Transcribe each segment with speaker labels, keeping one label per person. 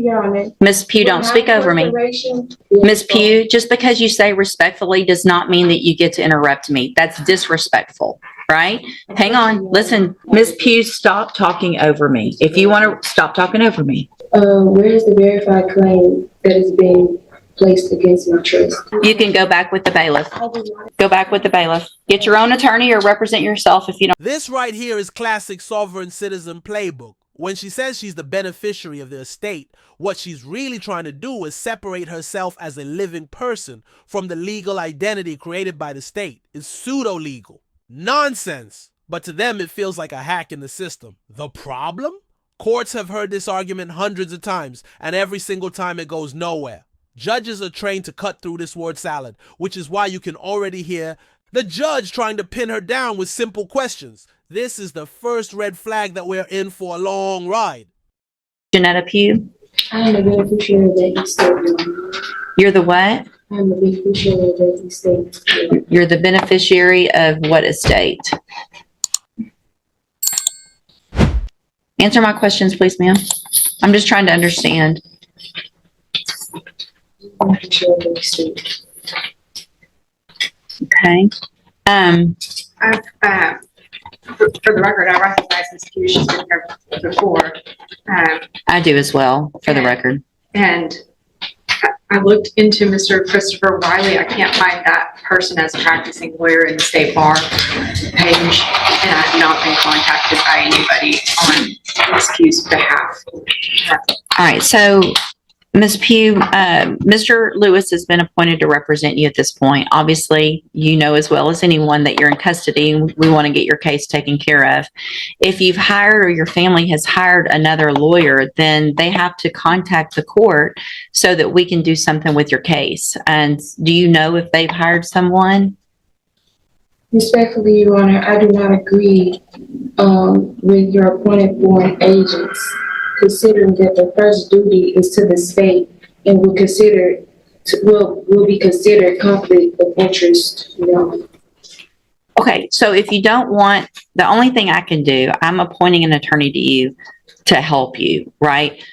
Speaker 1: Your Honor.
Speaker 2: Ms. Pugh, don't speak over me. Ms. Pugh, just because you say respectfully does not mean that you get to interrupt me. That's disrespectful, right? Hang on. Listen, Ms. Pugh, stop talking over me. If you want to stop talking over me.
Speaker 1: Where is the verified claim that is being placed against my trust?
Speaker 2: You can go back with the bailiff. Go back with the bailiff. Get your own attorney or represent yourself if you don't.
Speaker 3: This right here is classic sovereign citizen playbook. When she says she's the beneficiary of the estate, what she's really trying to do is separate herself as a living person from the legal identity created by the state. It's pseudo-legal. Nonsense. But to them, it feels like a hack in the system. The problem? Courts have heard this argument hundreds of times, and every single time it goes nowhere. Judges are trained to cut through this word salad, which is why you can already hear the judge trying to pin her down with simple questions. This is the first red flag that we're in for a long ride.
Speaker 2: Janetta Pugh?
Speaker 1: I am the beneficiary of that estate.
Speaker 2: You're the what?
Speaker 1: I am the beneficiary of that estate.
Speaker 2: You're the beneficiary of what estate? Answer my questions, please, ma'am. I'm just trying to understand.
Speaker 1: Beneficiary of that estate.
Speaker 2: Okay.
Speaker 4: For the record, I recognize Ms. Pugh. She's been here before.
Speaker 2: I do as well, for the record.
Speaker 4: And I looked into Mr. Christopher Wiley. I can't find that person as a practicing lawyer in the state bar page, and I have not been contacted by anybody on Ms. Pugh's behalf.
Speaker 2: All right, so Ms. Pugh, Mr. Lewis has been appointed to represent you at this point. Obviously, you know as well as anyone that you're in custody and we want to get your case taken care of. If you've hired or your family has hired another lawyer, then they have to contact the court so that we can do something with your case. And do you know if they've hired someone?
Speaker 1: Respectfully, Your Honor, I do not agree with your appointed foreign agents, considering that the first duty is to the state and will be considered conflict of interest.
Speaker 2: Okay, so if you don't want, the only thing I can do, I'm appointing an attorney to you to help you, right?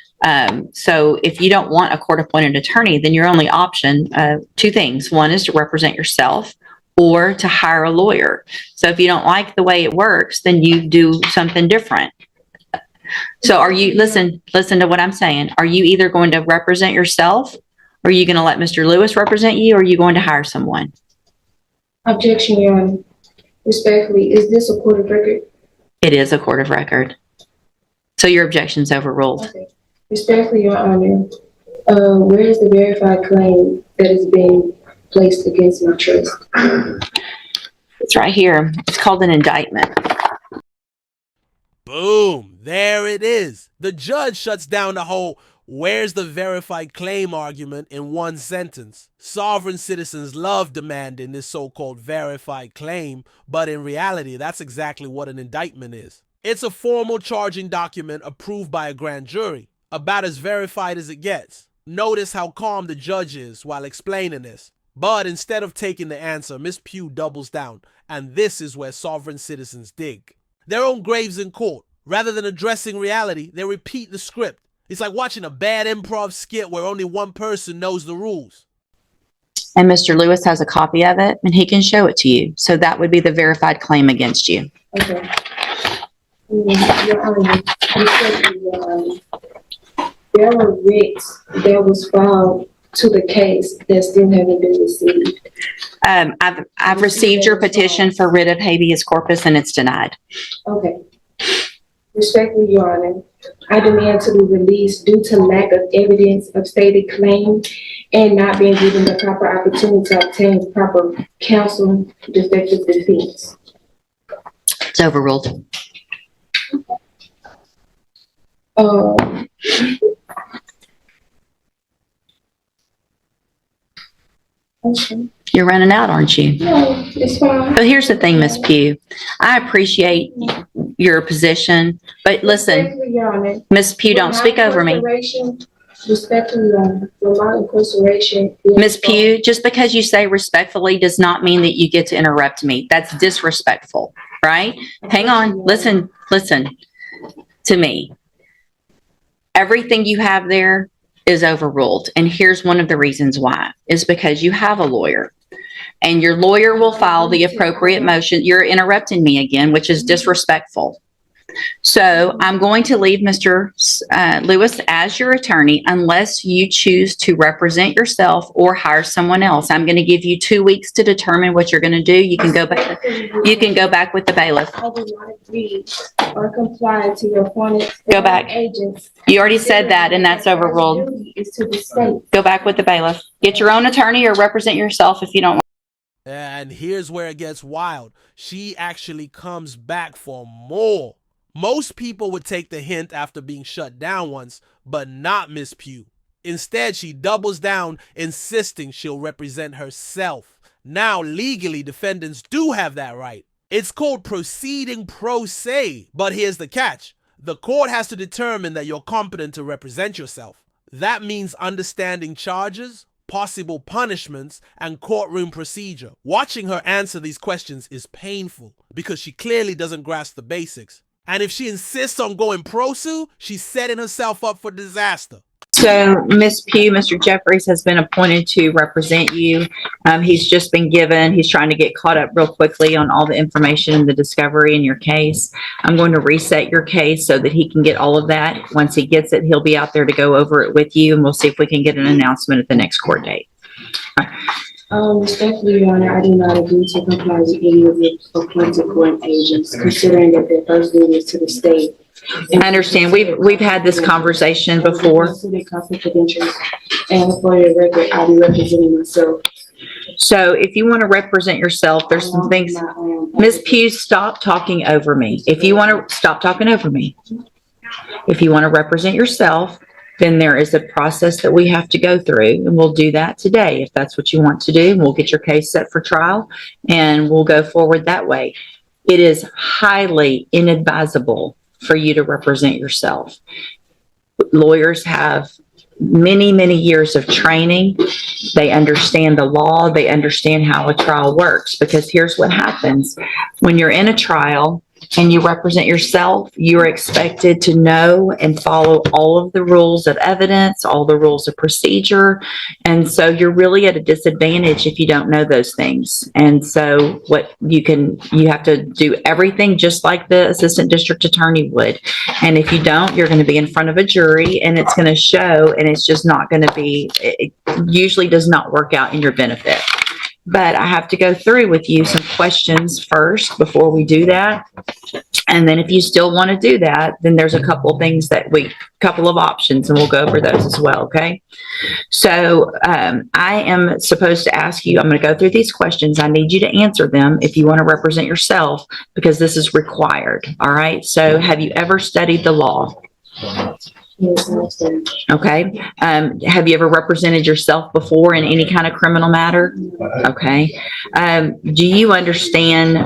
Speaker 2: So if you don't want a court-appointed attorney, then your only option, two things. One is to represent yourself or to hire a lawyer. So if you don't like the way it works, then you do something different. So are you, listen to what I'm saying. Are you either going to represent yourself, or are you going to let Mr. Lewis represent you, or are you going to hire someone?
Speaker 1: Objection, Your Honor. Respectfully, is this a court of record?
Speaker 2: It is a court of record. So your objection's overruled.
Speaker 1: Okay. Respectfully, Your Honor, where is the verified claim that is being placed against my trust?
Speaker 2: It's right here. It's called an indictment.
Speaker 3: Boom, there it is. The judge shuts down the whole "where's the verified claim" argument in one sentence. Sovereign citizens love demanding this so-called verified claim, but in reality, that's exactly what an indictment is. It's a formal charging document approved by a grand jury, about as verified as it gets. Notice how calm the judge is while explaining this. But instead of taking the answer, Ms. Pugh doubles down, and this is where sovereign citizens dig their own graves in court. Rather than addressing reality, they repeat the script. It's like watching a bad improv skit where only one person knows the rules.
Speaker 2: And Mr. Lewis has a copy of it, and he can show it to you. So that would be the verified claim against you.
Speaker 1: Okay. Your Honor, there were writs that was filed to the case that still haven't been received.
Speaker 2: I've received your petition for writ of habeas corpus, and it's denied.
Speaker 1: Okay. Respectfully, Your Honor, I demand to be released due to lack of evidence of stated claim and not being given the proper opportunity to obtain proper counsel defective defense.
Speaker 2: It's overruled.
Speaker 1: Okay.
Speaker 2: You're running out, aren't you?
Speaker 1: No, it's fine.
Speaker 2: But here's the thing, Ms. Pugh. I appreciate your position, but listen, Ms. Pugh, don't speak over me.
Speaker 1: Respectfully, Your Honor, for my incarceration.
Speaker 2: Ms. Pugh, just because you say respectfully does not mean that you get to interrupt me. That's disrespectful, right? Hang on. Listen to me. Everything you have there is overruled. And here's one of the reasons why, is because you have a lawyer. And your lawyer will file the appropriate motion. You're interrupting me again, which is disrespectful. So I'm going to leave Mr. Lewis as your attorney unless you choose to represent yourself or hire someone else. I'm going to give you 2 weeks to determine what you're going to do. You can go back. You can go back with the bailiff.
Speaker 1: I do not agree or comply to your appointed
Speaker 2: Go back.
Speaker 1: agents.
Speaker 2: You already said that, and that's overruled.
Speaker 1: Is to the state.
Speaker 2: Go back with the bailiff. Get your own attorney or represent yourself if you don't want.
Speaker 3: And here's where it gets wild. She actually comes back for more. Most people would take the hint after being shut down once, but not Miss Pugh. Instead, she doubles down, insisting she'll represent herself. Now, legally, defendants do have that right. It's called proceeding pro se. But here's the catch. The court has to determine that you're competent to represent yourself. That means understanding charges, possible punishments, and courtroom procedure. Watching her answer these questions is painful because she clearly doesn't grasp the basics. And if she insists on going pro se, she's setting herself up for disaster.
Speaker 2: So, Ms. Pugh, Mr. Jeffries has been appointed to represent you. He's just been given, he's trying to get caught up real quickly on all the information and the discovery in your case. I'm going to reset your case so that he can get all of that. Once he gets it, he'll be out there to go over it with you, and we'll see if we can get an announcement at the next court date.
Speaker 1: Respectfully, Your Honor, I do not agree to comply with any of the appointed court agents, considering that their first duty is to the state.
Speaker 2: I understand. We've had this conversation before.
Speaker 1: Confidential, and for the record, I'll be representing myself.
Speaker 2: So if you want to represent yourself, there's some things. Ms. Pugh, stop talking over me. If you want to stop talking over me. If you want to represent yourself, then there is a process that we have to go through, and we'll do that today if that's what you want to do. We'll get your case set for trial, and we'll go forward that way. It is highly inadvisable for you to represent yourself. Lawyers have many, many years of training. They understand the law. They understand how a trial works, because here's what happens. When you're in a trial and you represent yourself, you're expected to know and follow all of the rules of evidence, all the rules of procedure. And so you're really at a disadvantage if you don't know those things. And so you have to do everything just like the assistant district attorney would. And if you don't, you're going to be in front of a jury, and it's going to show, and it's just not going to be, it usually does not work out in your benefit. But I have to go through with you some questions first before we do that. And then if you still want to do that, then there's a couple of options, and we'll go over those as well, okay? So I am supposed to ask you, I'm going to go through these questions. I need you to answer them if you want to represent yourself, because this is required, all right? So have you ever studied the law? Okay. Have you ever represented yourself before in any kind of criminal matter? Okay. Do you understand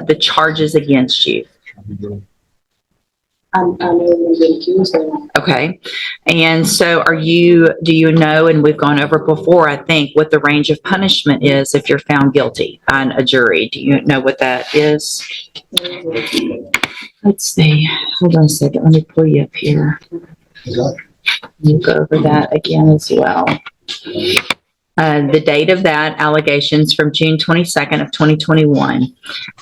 Speaker 2: the charges against you?
Speaker 1: I know I'm being accused of.
Speaker 2: Okay. And so do you know, and we've gone over before, I think, what the range of punishment is if you're found guilty on a jury? Do you know what that is? Let's see. Hold on a second. Let me pull you up here. We'll go over that again as well. The date of that allegations from June 22nd of 2021.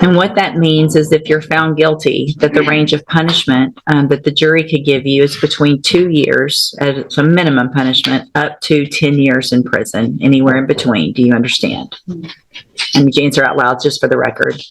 Speaker 2: And what that means is if you're found guilty, that the range of punishment that the jury could give you is between 2 years as a minimum punishment up to 10 years in prison, anywhere in between. Do you understand? And would you answer out loud just for the record?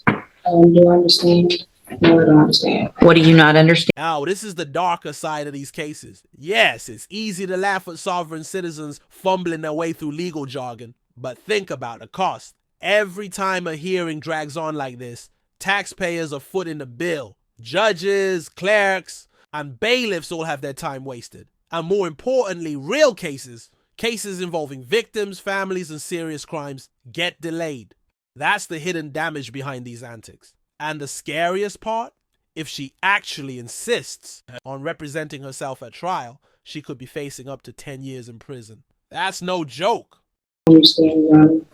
Speaker 1: Do I understand? No, I don't understand.
Speaker 2: What do you not understand?
Speaker 3: Now, this is the darker side of these cases. Yes, it's easy to laugh at sovereign citizens fumbling their way through legal jargon, but think about the cost. Every time a hearing drags on like this, taxpayers are footing the bill. Judges, clerks, and bailiffs all have their time wasted. And more importantly, real cases involving victims, families, and serious crimes, get delayed. That's the hidden damage behind these antics. And the scariest part, if she actually insists on representing herself at trial, she could be facing up to 10 years in prison. That's no joke.
Speaker 1: I understand.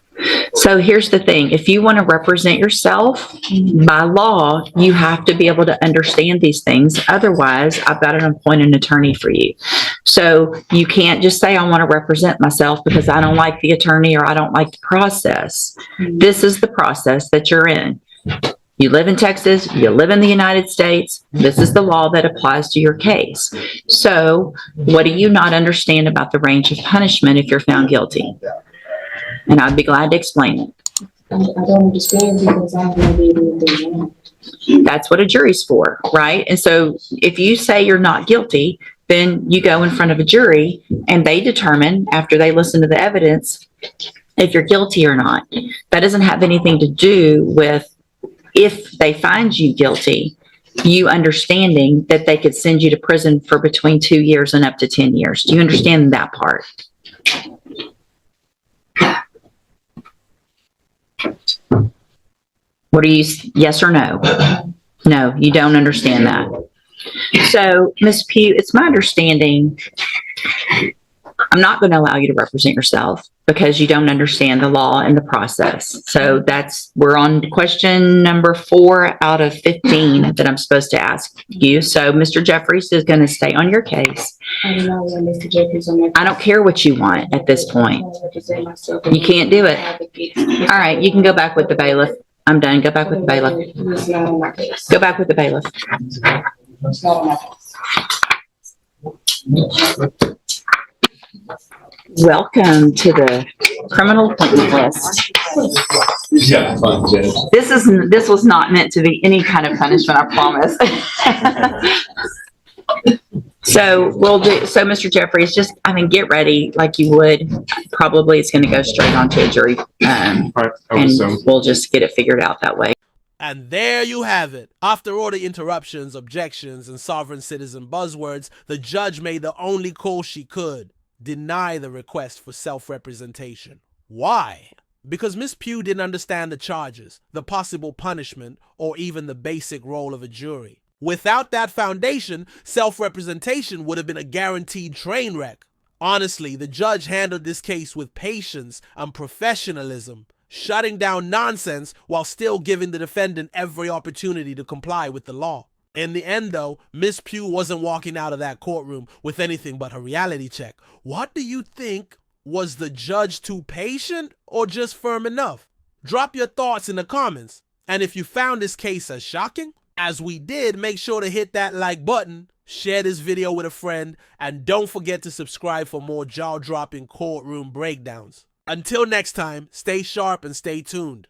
Speaker 2: So here's the thing. If you want to represent yourself, by law, you have to be able to understand these things. Otherwise, I've got to appoint an attorney for you. So you can't just say, I want to represent myself because I don't like the attorney or I don't like the process. This is the process that you're in. You live in Texas, you live in the United States. This is the law that applies to your case. So what do you not understand about the range of punishment if you're found guilty? And I'd be glad to explain it.
Speaker 1: I don't understand because I'm going to be anything wrong.
Speaker 2: That's what a jury's for, right? And so if you say you're not guilty, then you go in front of a jury and they determine after they listen to the evidence if you're guilty or not. That doesn't have anything to do with if they find you guilty, you understanding that they could send you to prison for between 2 years and up to 10 years. Do you understand that part? What are you, yes or no? No, you don't understand that. So, Ms. Pugh, it's my understanding, I'm not going to allow you to represent yourself because you don't understand the law and the process. So we're on question number 4 out of 15 that I'm supposed to ask you. So Mr. Jeffries is going to stay on your case.
Speaker 1: I don't know when Mr. Jeffries on my.
Speaker 2: I don't care what you want at this point. You can't do it. All right, you can go back with the bailiff. I'm done. Go back with the bailiff.
Speaker 1: It's not on my case.
Speaker 2: Go back with the bailiff.
Speaker 1: It's not on my case.
Speaker 2: Welcome to the criminal appointment list.
Speaker 5: Yeah, fun, Judge.
Speaker 2: This was not meant to be any kind of punishment, I promise. So Mr. Jeffries, get ready like you would. Probably it's going to go straight onto a jury, and we'll just get it figured out that way.
Speaker 3: And there you have it. After all the interruptions, objections, and sovereign citizen buzzwords, the judge made the only call she could: deny the request for self-representation. Why? Because Miss Pugh didn't understand the charges, the possible punishment, or even the basic role of a jury. Without that foundation, self-representation would have been a guaranteed train wreck. Honestly, the judge handled this case with patience and professionalism, shutting down nonsense while still giving the defendant every opportunity to comply with the law. In the end, though, Miss Pugh wasn't walking out of that courtroom with anything but her reality check. What do you think? Was the judge too patient or just firm enough? Drop your thoughts in the comments. And if you found this case as shocking, as we did, make sure to hit that like button, share this video with a friend, and don't forget to subscribe for more jaw-dropping courtroom breakdowns. Until next time, stay sharp and stay tuned.